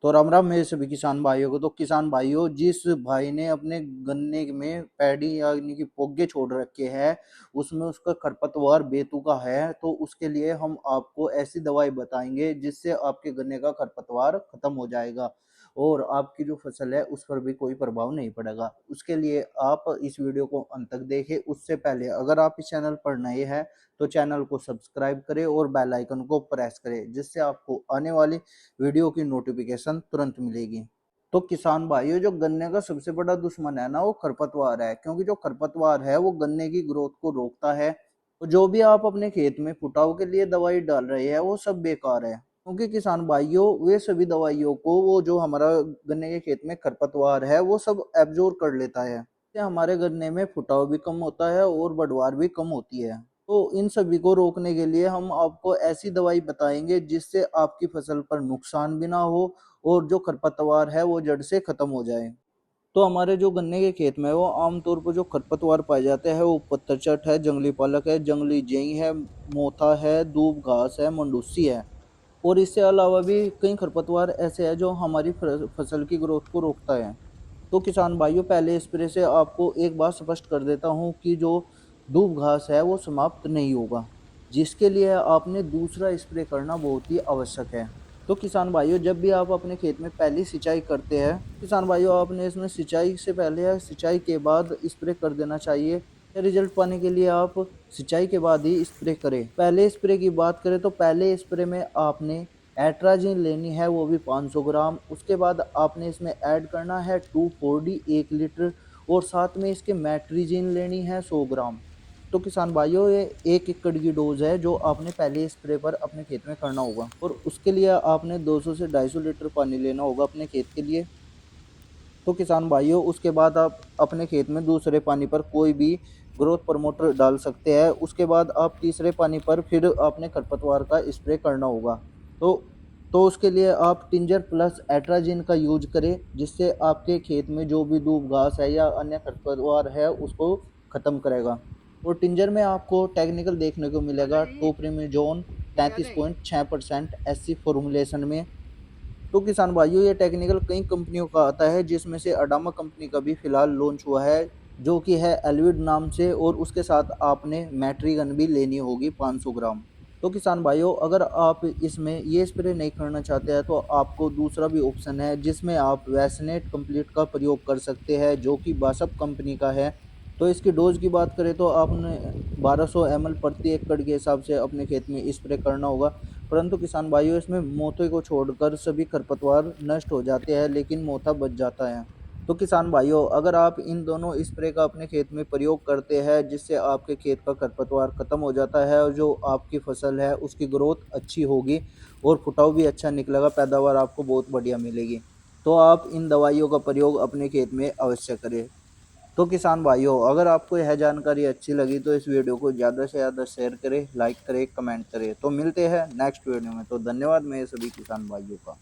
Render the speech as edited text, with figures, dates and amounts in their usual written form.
तो राम राम मेरे सभी किसान भाइयों को। तो किसान भाइयों, जिस भाई ने अपने गन्ने में पैडी यानी कि पोगे छोड़ रखे हैं, उसमें उसका खरपतवार बेतुका है, तो उसके लिए हम आपको ऐसी दवाई बताएंगे जिससे आपके गन्ने का खरपतवार खत्म हो जाएगा और आपकी जो फसल है उस पर भी कोई प्रभाव नहीं पड़ेगा। उसके लिए आप इस वीडियो को अंत तक देखें। उससे पहले अगर आप इस चैनल पर नए हैं तो चैनल को सब्सक्राइब करें और बेल आइकन को प्रेस करें, जिससे आपको आने वाली वीडियो की नोटिफिकेशन तुरंत मिलेगी। तो किसान भाइयों, जो गन्ने का सबसे बड़ा दुश्मन है ना, वो खरपतवार है, क्योंकि जो खरपतवार है वो गन्ने की ग्रोथ को रोकता है। तो जो भी आप अपने खेत में फुटाव के लिए दवाई डाल रहे हैं वो सब बेकार है, क्योंकि किसान भाइयों वे सभी दवाइयों को वो जो हमारा गन्ने के खेत में खरपतवार है वो सब एब्जॉर्ब कर लेता है। इससे हमारे गन्ने में फुटाव भी कम होता है और बढ़वार भी कम होती है। तो इन सभी को रोकने के लिए हम आपको ऐसी दवाई बताएंगे जिससे आपकी फसल पर नुकसान भी ना हो और जो खरपतवार है वो जड़ से खत्म हो जाए। तो हमारे जो गन्ने के खेत में है वो आमतौर पर जो खरपतवार पाए जाते हैं वो पत्थरचट है, जंगली पालक है, जंगली जेई है, मोथा है, दूब घास है, मंडूसी है। और इससे अलावा भी कई खरपतवार ऐसे हैं जो हमारी फसल की ग्रोथ को रोकता है। तो किसान भाइयों, पहले स्प्रे से आपको एक बात स्पष्ट कर देता हूँ कि जो दूब घास है वो समाप्त नहीं होगा, जिसके लिए आपने दूसरा स्प्रे करना बहुत ही आवश्यक है। तो किसान भाइयों, जब भी आप अपने खेत में पहली सिंचाई करते हैं, किसान भाइयों आपने इसमें सिंचाई से पहले या सिंचाई के बाद स्प्रे कर देना चाहिए। रिजल्ट पाने के लिए आप सिंचाई के बाद ही स्प्रे करें। पहले स्प्रे की बात करें तो पहले स्प्रे में आपने एट्राजिन लेनी है, वो भी 500 ग्राम। उसके बाद आपने इसमें ऐड करना है 2,4-D 1 लीटर और साथ में इसके मेट्रीजिन लेनी है 100 ग्राम। तो किसान भाइयों, ये 1 एकड़ की डोज है जो आपने पहले स्प्रे पर अपने खेत में करना होगा और उसके लिए आपने 200 से 250 लीटर पानी लेना होगा अपने खेत के लिए। तो किसान भाइयों, उसके बाद आप अपने खेत में दूसरे पानी पर कोई भी ग्रोथ प्रमोटर डाल सकते हैं। उसके बाद आप तीसरे पानी पर फिर आपने खरपतवार का स्प्रे करना होगा। तो तो उसके लिए आप टिंजर प्लस एट्राजिन का यूज करें, जिससे आपके खेत में जो भी दूब घास है या अन्य खरपतवार है उसको ख़त्म करेगा। और टिंजर में आपको टेक्निकल देखने को मिलेगा टोप्रीमिजोन 33.6% एससी फॉर्मुलेशन में। तो किसान भाइयों, ये टेक्निकल कई कंपनियों का आता है, जिसमें से अडामा कंपनी का भी फिलहाल लॉन्च हुआ है, जो कि है एल्विड नाम से, और उसके साथ आपने मैट्रीगन भी लेनी होगी 500 ग्राम। तो किसान भाइयों, अगर आप इसमें ये स्प्रे नहीं करना चाहते हैं तो आपको दूसरा भी ऑप्शन है, जिसमें आप वैसनेट कंप्लीट का प्रयोग कर सकते हैं, जो कि बासप कंपनी का है। तो इसकी डोज की बात करें तो आपने 1200 ml प्रति एकड़ के हिसाब से अपने खेत में स्प्रे करना होगा। परंतु किसान भाइयों, इसमें मोथे को छोड़कर सभी खरपतवार नष्ट हो जाते हैं, लेकिन मोथा बच जाता है। तो किसान भाइयों, अगर आप इन दोनों स्प्रे का अपने खेत में प्रयोग करते हैं, जिससे आपके खेत का खरपतवार खत्म हो जाता है और जो आपकी फसल है उसकी ग्रोथ अच्छी होगी और फुटाव भी अच्छा निकलेगा, पैदावार आपको बहुत बढ़िया मिलेगी। तो आप इन दवाइयों का प्रयोग अपने खेत में अवश्य करें। तो किसान भाइयों, अगर आपको यह जानकारी अच्छी लगी तो इस वीडियो को ज़्यादा से ज़्यादा शेयर करें, लाइक करें, कमेंट करें। तो मिलते हैं नेक्स्ट वीडियो में। तो धन्यवाद मेरे सभी किसान भाइयों का।